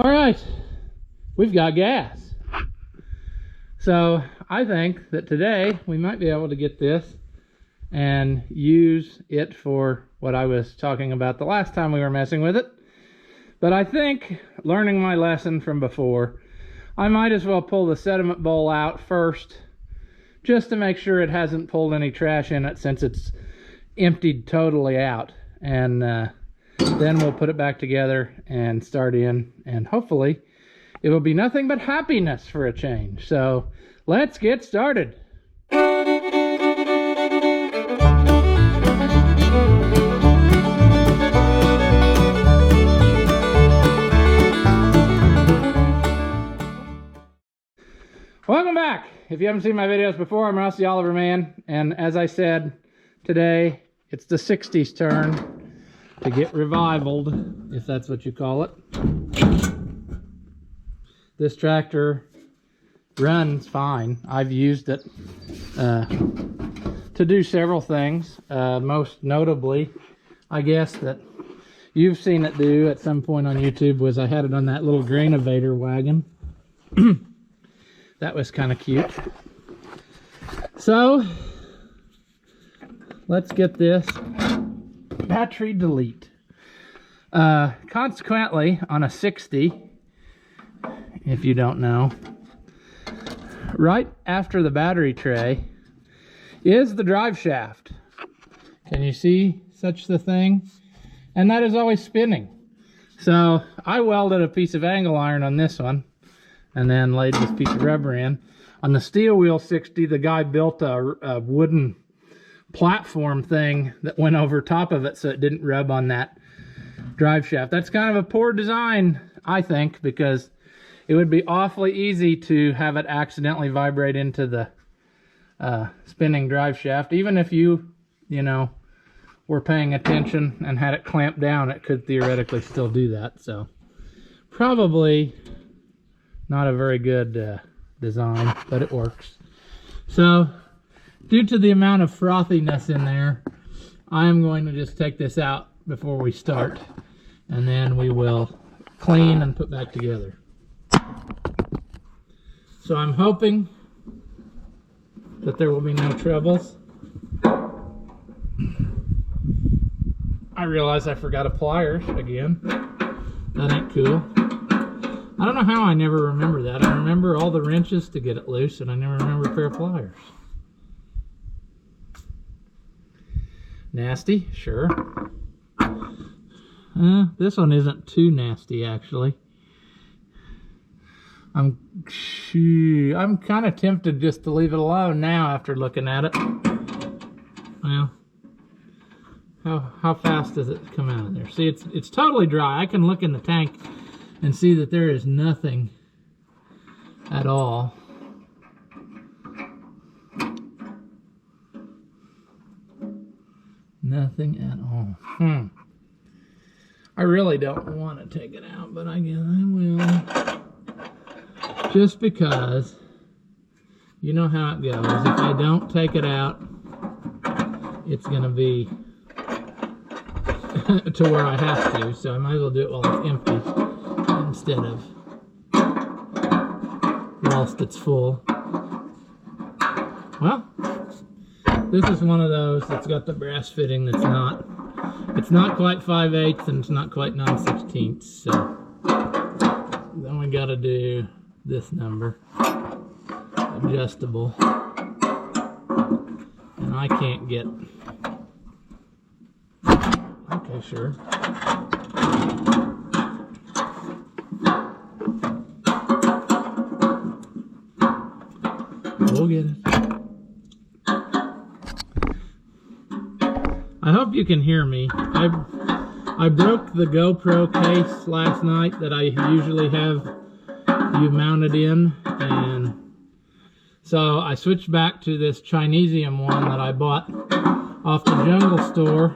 All right, we've got gas. So I think that today we might be able to get this and use it for what I was talking about the last time we were messing with it. But I think, learning my lesson from before, I might as well pull the sediment bowl out first, just to make sure it hasn't pulled any trash in it since it's emptied totally out. And then we'll put it back together and start in, and hopefully it will be nothing but happiness for a change. So let's get started. Welcome back. If you haven't seen my videos before, I'm Ross the Oliver Man, and as I said, today it's the 60s turn to get revivaled, if that's what you call it. This tractor runs fine. I've used it to do several things. Most notably, I guess, that you've seen it do at some point on YouTube was I had it on that little grainovator wagon. That was kind of cute. So let's get this battery delete. Consequently, on a 60, if you don't know, right after the battery tray is the drive shaft. Can you see such the thing? And that is always spinning. So I welded a piece of angle iron on this one and then laid this piece of rubber in. On the steel wheel 60, the guy built a wooden platform thing that went over top of it so it didn't rub on that drive shaft. That's kind of a poor design, I think, because it would be awfully easy to have it accidentally vibrate into the spinning drive shaft. Even if you know, were paying attention and had it clamped down, it could theoretically still do that. So probably not a very good design, but it works. So due to the amount of frothiness in there, I am going to just take this out before we start, and then we will clean and put back together. So I'm hoping that there will be no troubles. I realize I forgot a pliers again. That ain't cool. I don't know how I never remember that. I remember all the wrenches to get it loose, and I never remember a pair of pliers. Nasty, sure. This one isn't too nasty, actually. I'm kind of tempted just to leave it alone now after looking at it. Well, how fast does it come out of there? See, it's totally dry. I can look in the tank and see that there is nothing at all. Nothing at all. I really don't want to take it out, but I guess I will. Just because, you know how it goes. If I don't take it out, it's going to be to where I have to. So I might as well do it while it's empty instead of whilst it's full. Well, this is one of those that's got the brass fitting that's not, it's not quite 5/8 and it's not quite 9/16. So then we got to do this number, adjustable, and I can't get, okay, sure. We'll get it. I hope you can hear me. I broke the GoPro case last night that I usually have you mounted in, and so I switched back to this Chinesium one that I bought off the Jungle Store,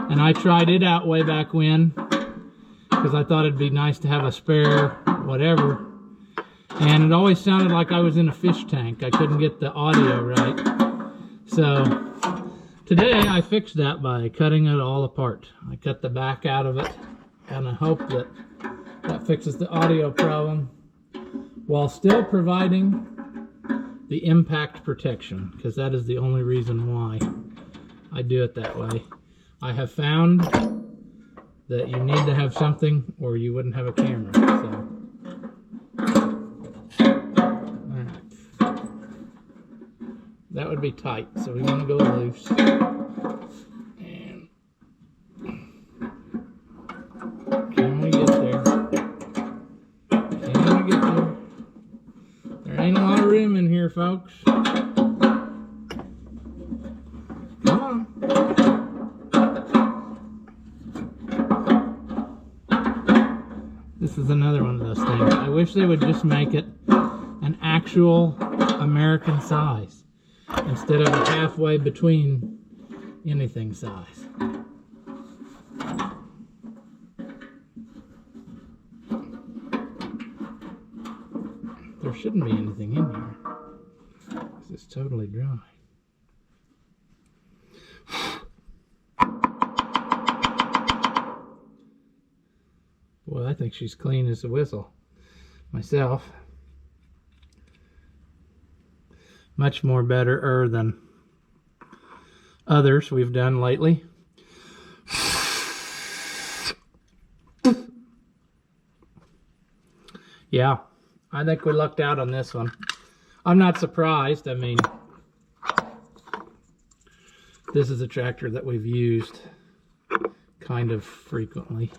and I tried it out way back when because I thought it'd be nice to have a spare whatever, and it always sounded like I was in a fish tank. I couldn't get the audio right. So today I fixed that by cutting it all apart. I cut the back out of it, and I hope that That fixes the audio problem while still providing the impact protection, because that is the only reason why I do it that way. I have found that you need to have something or you wouldn't have a camera. So. Alright. That would be tight, so we want to go loose. And can we get there? Can we get there? There ain't a lot of room in here, folks. Come on. This is another one of those things. I wish they would just make it an actual American size instead of a halfway between anything size. There shouldn't be anything in here because it's totally dry. Boy, I think she's clean as a whistle myself. Much more better than others we've done lately. Yeah, I think we lucked out on this one. I'm not surprised. I mean, this is a tractor that we've used kind of frequently.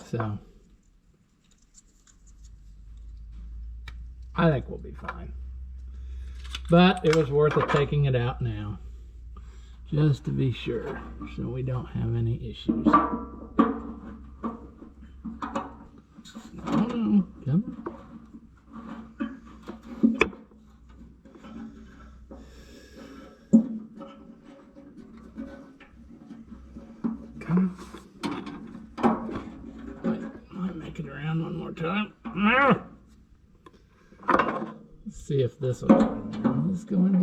So, I think we'll be fine. But it was worth it taking it out now, just to be sure, so we don't have any issues. No, come on. Come on. Might make it around one more time. No! Let's see if this will go in there. Will this go in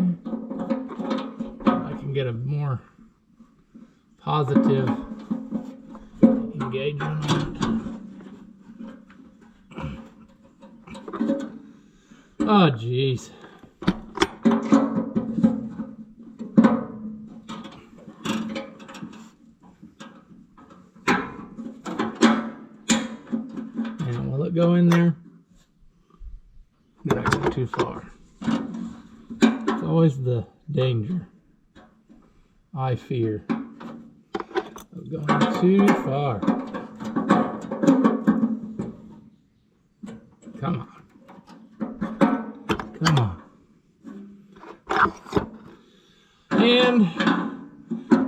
there? I can get a more positive engagement on it. Oh, jeez. And will it go in there? Did I go too far? It's always the danger, I fear, of going too far. Come on. Come on. And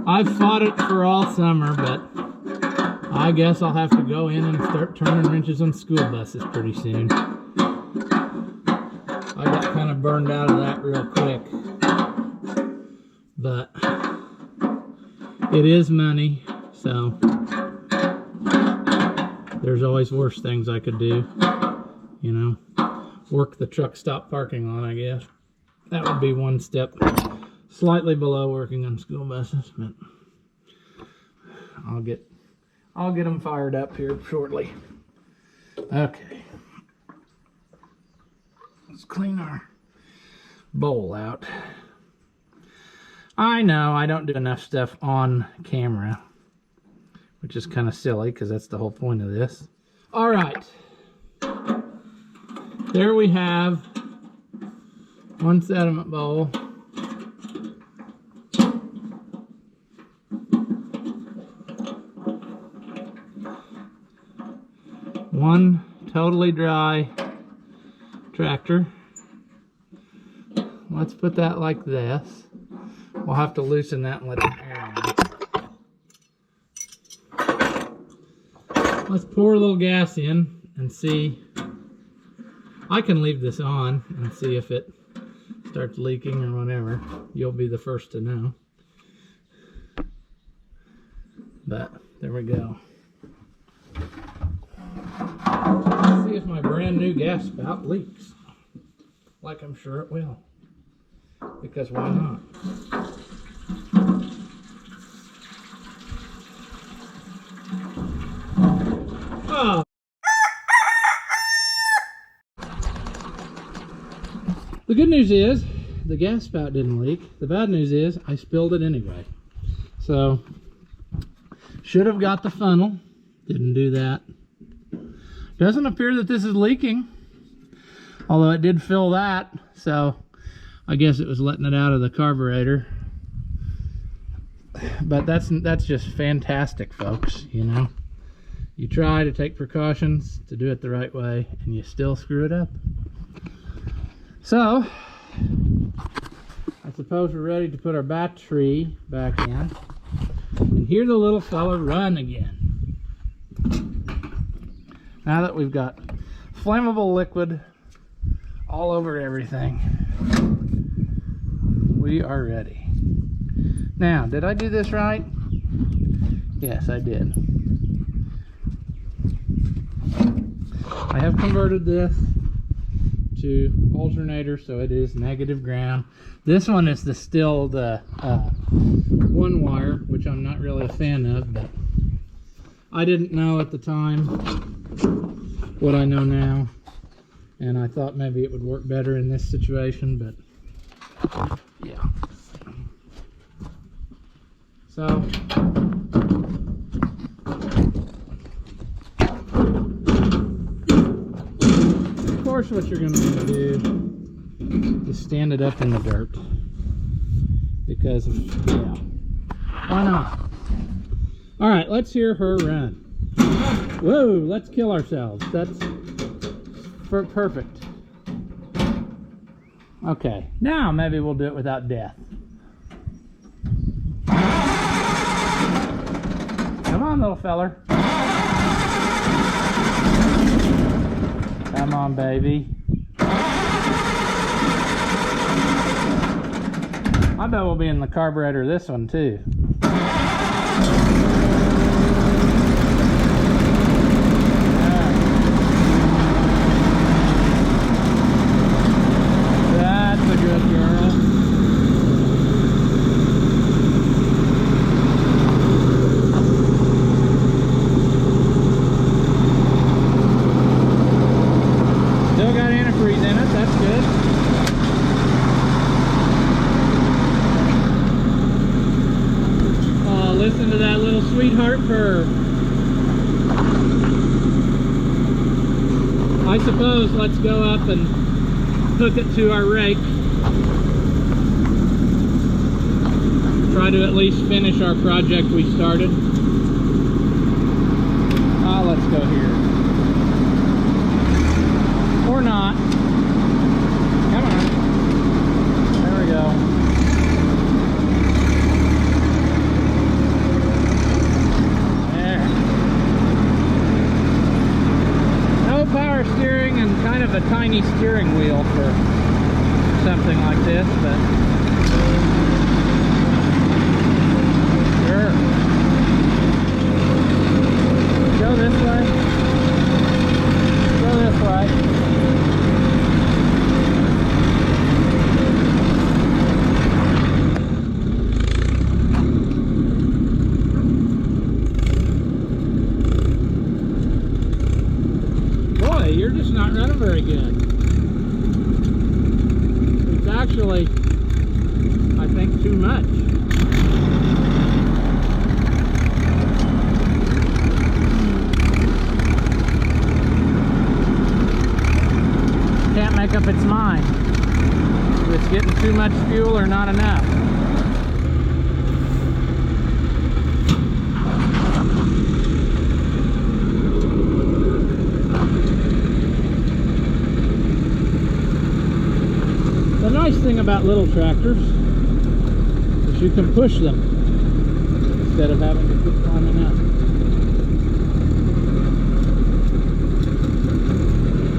I've fought it for all summer, but I guess I'll have to go in and start turning wrenches on school buses pretty soon. I got kind of burned out of that real quick. But it is money, so there's always worse things I could do, you know. Work the truck stop parking lot, I guess. That would be one step slightly below working on school buses, but I'll get them fired up here shortly. Okay. Let's clean our bowl out. I know I don't do enough stuff on camera, which is kind of silly because that's the whole point of this. All right. There we have one sediment bowl. One totally dry tractor. Let's put that like this. We'll have to loosen that and let the air in. Let's pour a little gas in and see. I can leave this on and see if it starts leaking or whatever. You'll be the first to know. But there we go. Let's see if my brand new gas spout leaks. Like I'm sure it will. Because why not? Oh. The good news is the gas spout didn't leak. The bad news is I spilled it anyway. So, should have got the funnel. Didn't do that. Doesn't appear that this is leaking. Although it did fill that. So, I guess it was letting it out of the carburetor. But that's just fantastic, folks, you know. You try to take precautions to do it the right way, and you still screw it up. So, I suppose we're ready to put our battery back in. And hear the little fella run again. Now that we've got flammable liquid all over everything, we are ready. Now, did I do this right? Yes, I did. I have converted this to alternator, so it is negative ground. This one is still the one wire, which I'm not really a fan of, but I didn't know at the time what I know now, and I thought maybe it would work better in this situation, but yeah. So, of course what you're going to want to do is stand it up in the dirt, because, yeah, why not? Alright, let's hear her run. Whoa, let's kill ourselves. That's perfect. Okay, now maybe we'll do it without death. Come on, little feller. Come on, baby. I bet we'll be in the carburetor of this one, too. That's a good girl. Listen to that little sweetheart purr. I suppose let's go up and hook it to our rake. Try to at least finish our project we started. Let's go here. Or not. Come on. There we go. Power steering and kind of a tiny steering wheel for something like this, but sure. Go this way. Go this way. You're just not running very good. It's actually, I think, too much. Can't make up its mind if it's getting too much fuel or not enough. The nice thing about little tractors is you can push them instead of having to keep climbing up.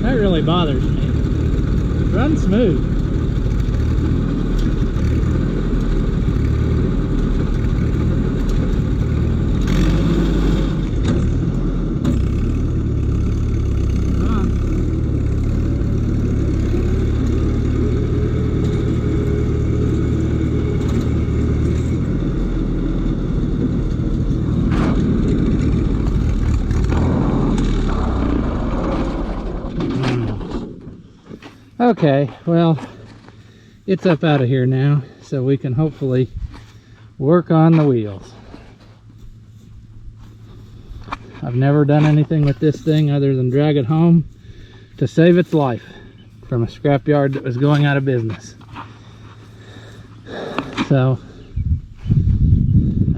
That really bothers me. Run smooth. Okay, well, it's up out of here now, so we can hopefully work on the wheels. I've never done anything with this thing other than drag it home to save its life from a scrapyard that was going out of business. So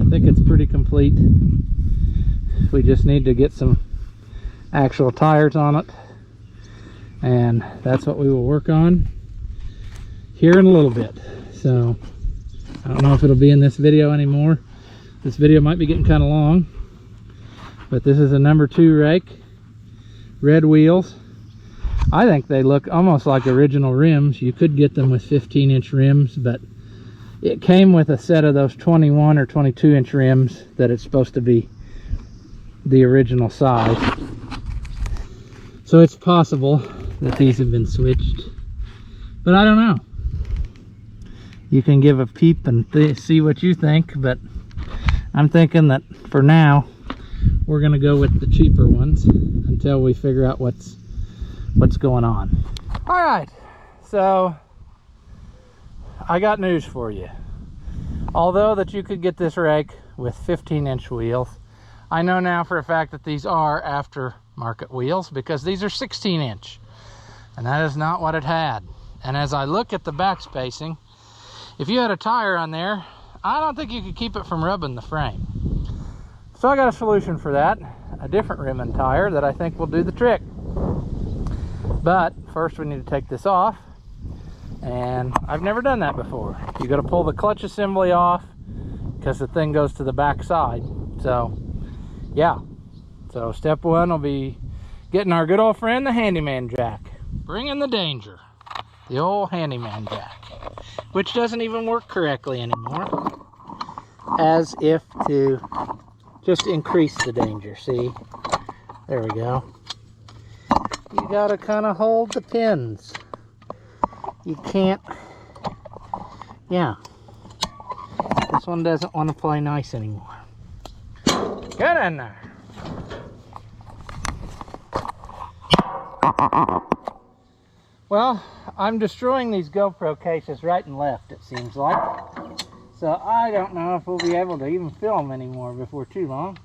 I think it's pretty complete. We just need to get some actual tires on it, and that's what we will work on here in a little bit. So I don't know if it'll be in this video anymore. This video might be getting kind of long, but this is a number 2 rake, red wheels. I think they look almost like original rims. You could get them with 15-inch rims, but it came with a set of those 21 or 22-inch rims that it's supposed to be the original size. So it's possible that these have been switched, but I don't know. You can give a peep and see what you think, but I'm thinking that for now we're gonna go with the cheaper ones until we figure out what's going on. All right, so I got news for you. Although that you could get this rake with 15-inch wheels, I know now for a fact that these are aftermarket wheels because these are 16-inch, and that is not what it had. And as I look at the back spacing, if you had a tire on there, I don't think you could keep it from rubbing the frame. So I got a solution for that, a different rim and tire that I think will do the trick. But first we need to take this off, and I've never done that before. You got to pull the clutch assembly off because the thing goes to the back side. So yeah, so step one will be getting our good old friend the handyman jack, bringing the danger, the old handyman jack, which doesn't even work correctly anymore, as if to just increase the danger. See, there we go. You gotta kind of hold the pins. You can't, yeah. This one doesn't want to play nice anymore. Get in there. Well, I'm destroying these GoPro cases right and left, it seems like. So I don't know if we'll be able to even film anymore before too long.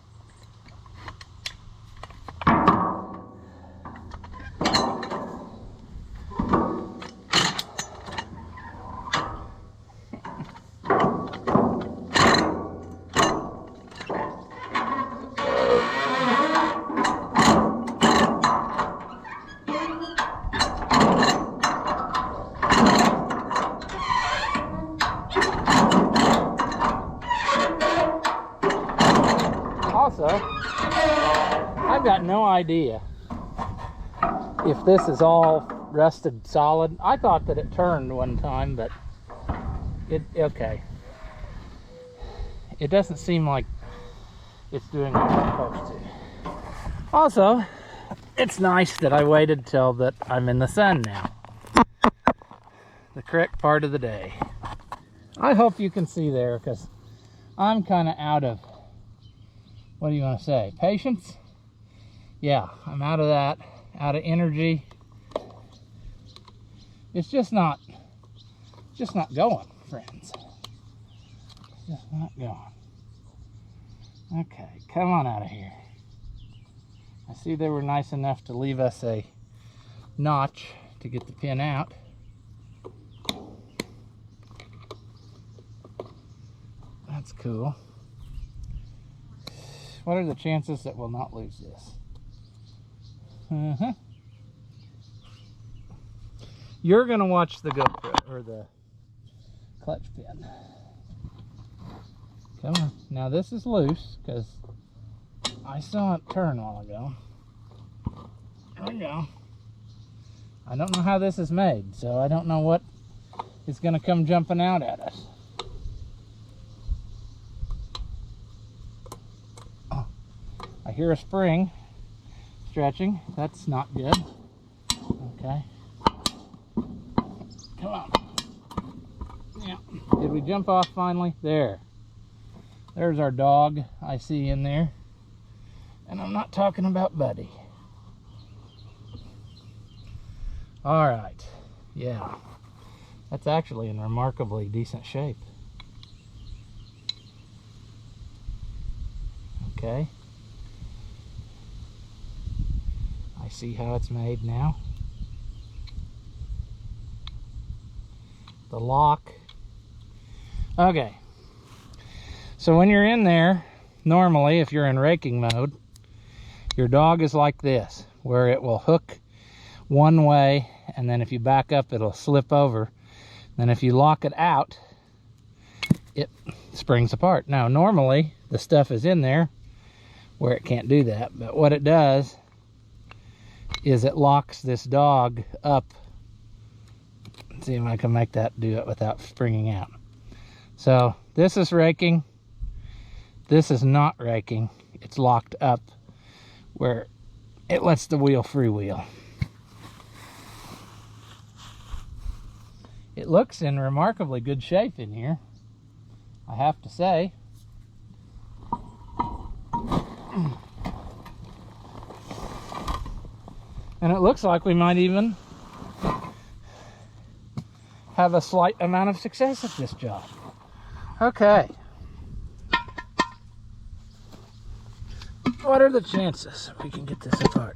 Also, I've got no idea if this is all rusted solid. I thought that it turned one time, but okay. It doesn't seem like it's doing what it's supposed to. Also, it's nice that I waited till that I'm in the sun now. The correct part of the day. I hope you can see there, because I'm kind of out of, what do you want to say, patience? Yeah, I'm out of that, out of energy. It's just not going, friends. Just not going. Okay, come on out of here. I see they were nice enough to leave us a notch to get the pin out. That's cool. What are the chances that we'll not lose this? You're gonna watch the GoPro, or the clutch pin. Come on. Now this is loose, because I saw it turn a while ago. There we go. I don't know how this is made, so I don't know what is gonna come jumping out at us. I hear a spring stretching. That's not good. Okay. Come on. Yeah. Did we jump off finally? There. There's our dog I see in there. And I'm not talking about Buddy. All right. Yeah. That's actually in remarkably decent shape. Okay. I see how it's made now. The lock. Okay. So when you're in there, normally if you're in raking mode, your dog is like this, where it will hook one way, and then if you back up, it'll slip over. Then if you lock it out, it springs apart. Now, normally the stuff is in there where it can't do that, but what it does is it locks this dog up. Let's see if I can make that do it without springing out. So this is raking. This is not raking. It's locked up where it lets the wheel freewheel. It looks in remarkably good shape in here, I have to say. And it looks like we might even have a slight amount of success at this job. Okay. What are the chances we can get this apart?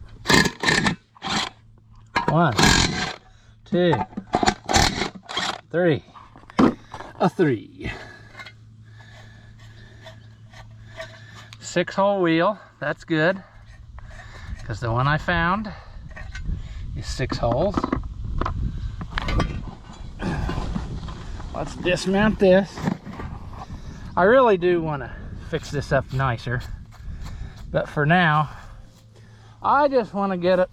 1, 2, 3. A 3. 6-hole wheel. That's good, because the one I found is 6 holes. Let's dismount this. I really do want to fix this up nicer, but for now I just want to get it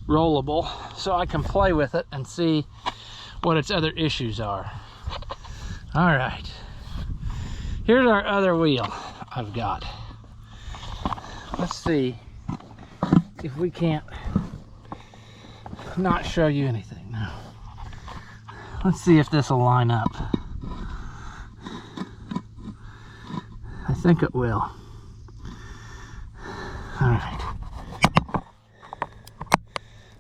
rollable so I can play with it and see what its other issues are. All right, here's our other wheel I've got. Let's see if we can't not show you anything now. Let's see if this will line up. I think it will. All right.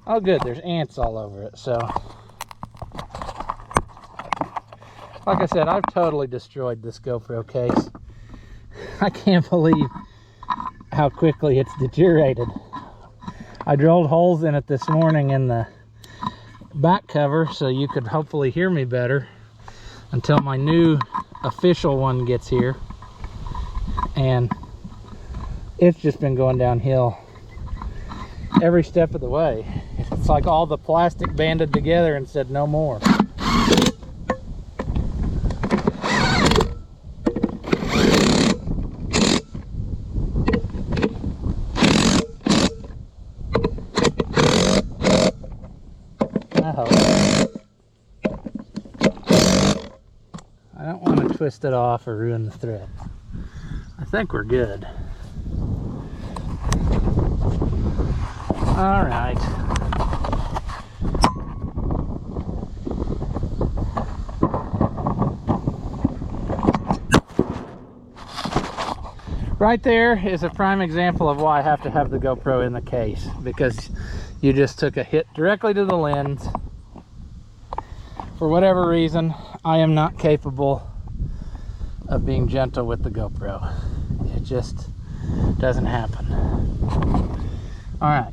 Oh good, there's ants all over it, so. Like I said, I've totally destroyed this GoPro case. I can't believe how quickly it's deteriorated. I drilled holes in it this morning in the back cover so you could hopefully hear me better until my new official one gets here. And it's just been going downhill every step of the way. It's like all the plastic banded together and said no more. I don't want to twist it off or ruin the thread. I think we're good. All right. Right there is a prime example of why I have to have the GoPro in the case, because you just took a hit directly to the lens. For whatever reason, I am not capable of being gentle with the GoPro. It just doesn't happen. All right.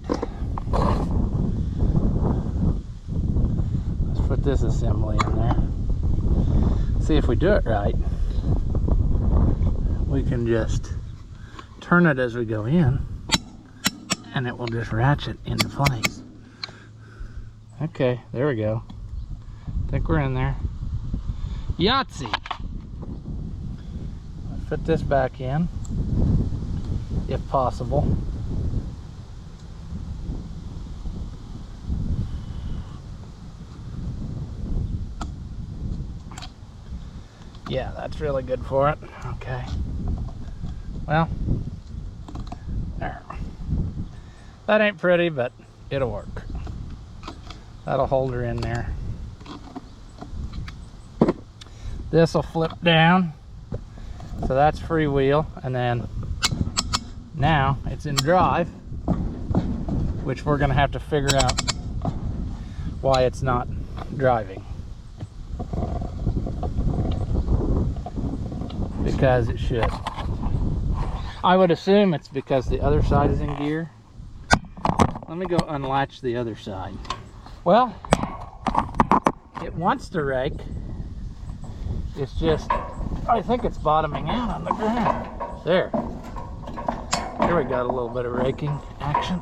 Let's put this assembly in there. See if we do it right. We can just turn it as we go in, and it will just ratchet into place. Okay, there we go. I think we're in there. Yahtzee! Let's put this back in, if possible. Yeah, that's really good for it. Okay. Well, there. That ain't pretty, but it'll work. That'll hold her in there. This will flip down, so that's freewheel, and then now it's in drive, which we're gonna have to figure out why it's not driving. because it should. I would assume it's because the other side is in gear. Let me go unlatch the other side. Well, it wants to rake. It's just, I think it's bottoming out on the ground. There. There we got a little bit of raking action.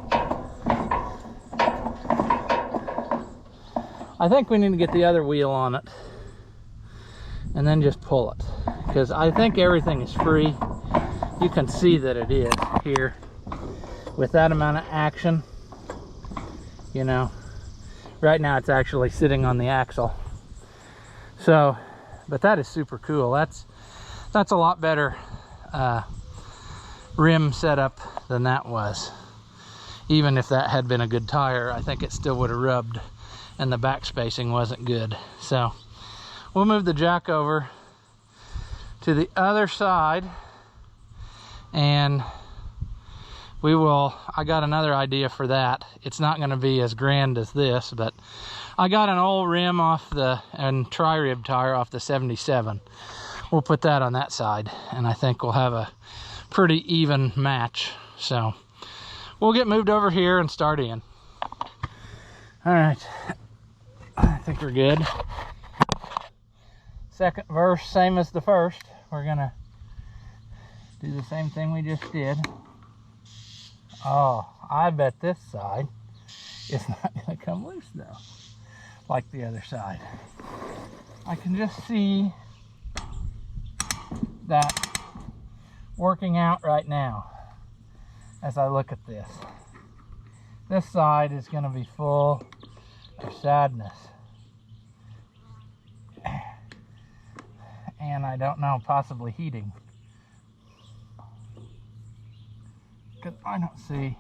I think we need to get the other wheel on it and then just pull it, because I think everything is free. You can see that it is here with that amount of action. You know, right now it's actually sitting on the axle. So, but that is super cool. That's a lot better rim setup than that was. Even if that had been a good tire, I think it still would have rubbed, and the back spacing wasn't good. So we'll move the jack over to the other side, and we will, I got another idea for that. It's not going to be as grand as this, but I got an old rim off the, and tri-rib tire off the 77. We'll put that on that side, and I think we'll have a pretty even match. So we'll get moved over here and start in. All right, I think we're good. Second verse, same as the first. We're gonna do the same thing we just did. Oh, I bet this side is not gonna come loose though, like the other side. I can just see that working out right now as I look at this. This side is gonna be full of sadness. And I don't know, possibly heating. Because I don't see.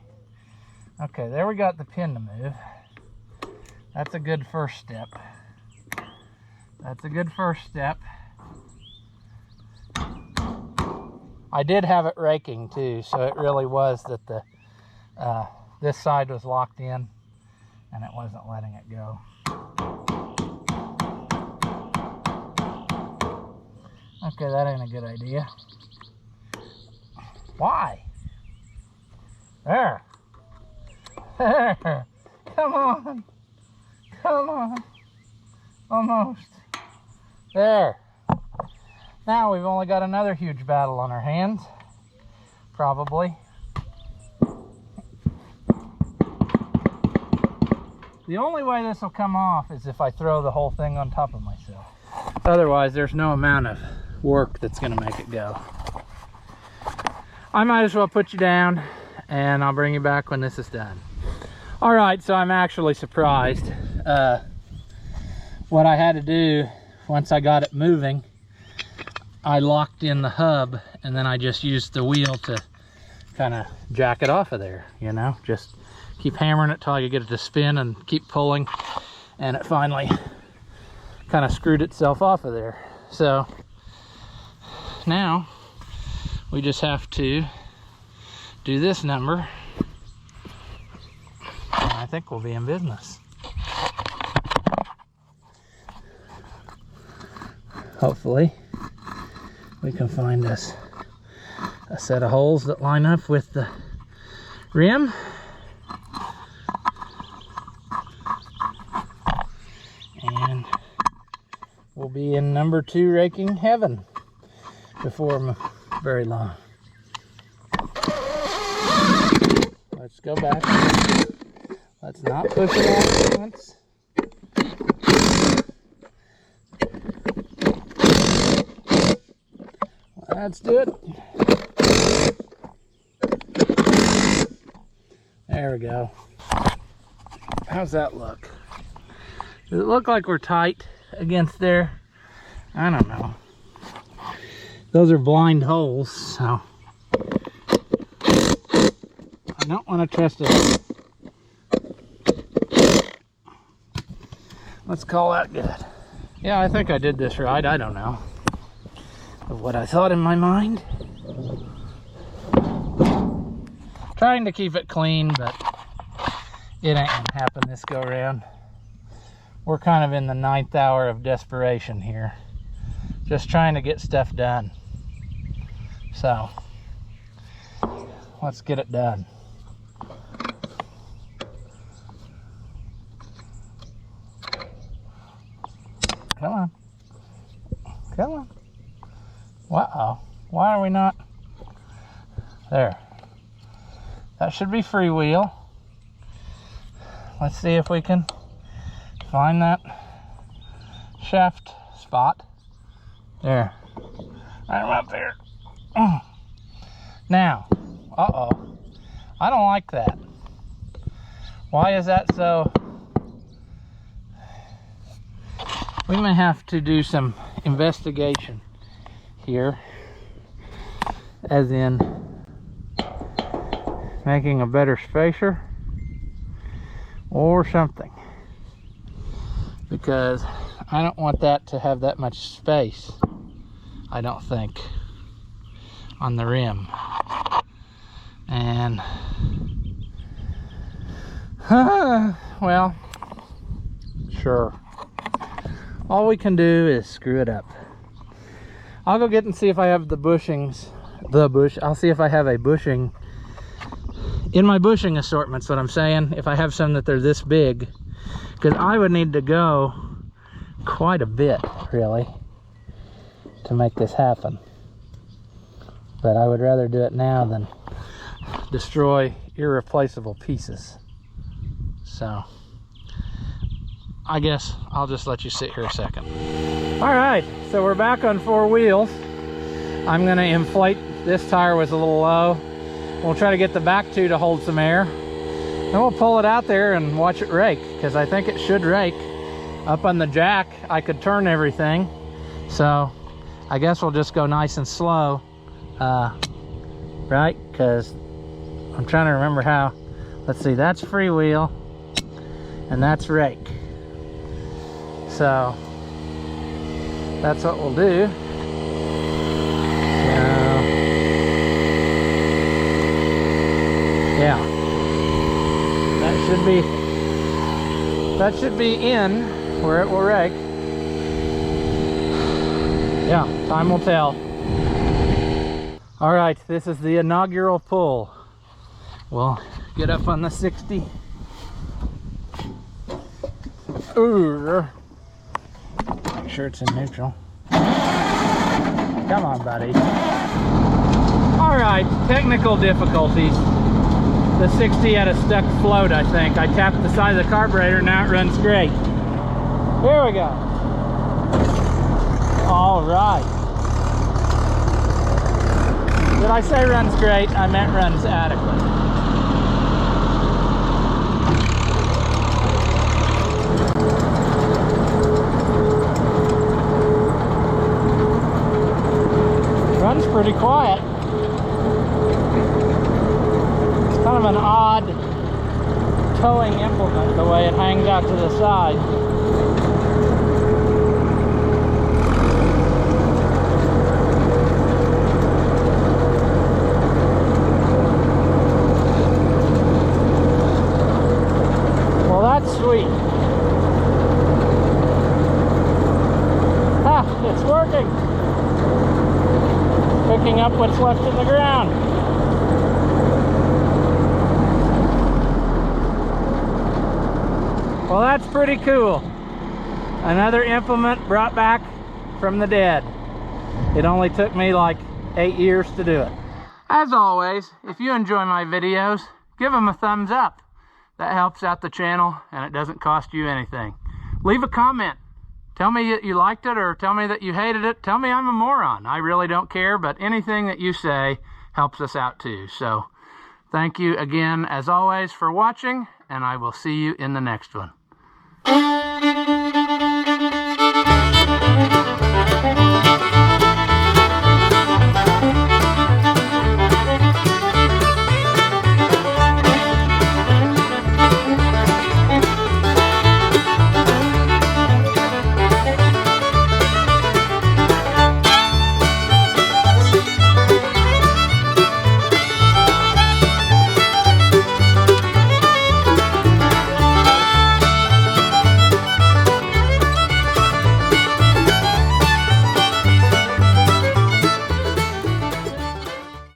Okay, there we got the pin to move. That's a good first step. That's a good first step. I did have it raking too, so it really was that the this side was locked in and it wasn't letting it go. Okay, that ain't a good idea. Why? There. There. Come on. Come on. Almost. There. Now we've only got another huge battle on our hands. Probably. The only way this will come off is if I throw the whole thing on top of myself. Otherwise, there's no amount of work that's going to make it go. I might as well put you down, and I'll bring you back when this is done. All right, so I'm actually surprised. What I had to do once I got it moving, I locked in the hub, and then I just used the wheel to kind of jack it off of there, you know, just keep hammering it till I could get it to spin and keep pulling, and it finally kind of screwed itself off of there. So now we just have to do this number, and I think we'll be in business. Hopefully we can find us a set of holes that line up with the rim. And we'll be in number 2 raking heaven before very long. Let's go back. Let's not push it all at once. Let's do it. There we go. How's that look? Does it look like we're tight against there? I don't know. Those are blind holes, so I don't want to test it. Let's call that good. Yeah, I think I did this right. I don't know of what I thought in my mind. Trying to keep it clean, but it ain't gonna happen this go around. we're kind of in the 9th hour of desperation here. Just trying to get stuff done. So, let's get it done. Come on. Come on. Uh-oh. Why are we not? There. That should be freewheel. Let's see if we can find that shaft spot. There. Right up there. Now. Uh-oh. I don't like that. Why is that so? We may have to do some investigation here, as in making a better spacer or something, because I don't want that to have that much space, I don't think, on the rim. And well, sure, all we can do is screw it up. I'll go get and see if I have the bushings, I'll see if I have a bushing in my bushing assortment's what I'm saying, if I have some that they're this big, because I would need to go quite a bit, really, to make this happen. But I would rather do it now than destroy irreplaceable pieces. So, I guess I'll just let you sit here a second. All right, so we're back on 4 wheels. I'm gonna inflate, this tire was a little low. We'll try to get the back two to hold some air. Then we'll pull it out there and watch it rake, because I think it should rake. Up on the jack, I could turn everything. So I guess we'll just go nice and slow, right? Because I'm trying to remember how, let's see, that's freewheel and that's rake. So that's what we'll do. Yeah, that should be in where it will rake. Yeah, time will tell. All right, this is the inaugural pull. We'll get up on the 60. Ooh, make sure it's in neutral. Come on, buddy. All right, technical difficulties. The 60 had a stuck float, I think. I tapped the side of the carburetor, now it runs great. Here we go. All right. Did I say runs great? I meant runs adequate. Runs pretty quiet. Kind of an odd towing implement, the way it hangs out to the side. Well, that's sweet. Ah, it's working. Picking up what's left in the ground. Well, that's pretty cool. Another implement brought back from the dead. It only took me like 8 years to do it. As always, if you enjoy my videos, give them a thumbs up. That helps out the channel and it doesn't cost you anything. Leave a comment. Tell me that you liked it or tell me that you hated it. Tell me I'm a moron. I really don't care, but anything that you say helps us out too. So thank you again, as always, for watching, and I will see you in the next one.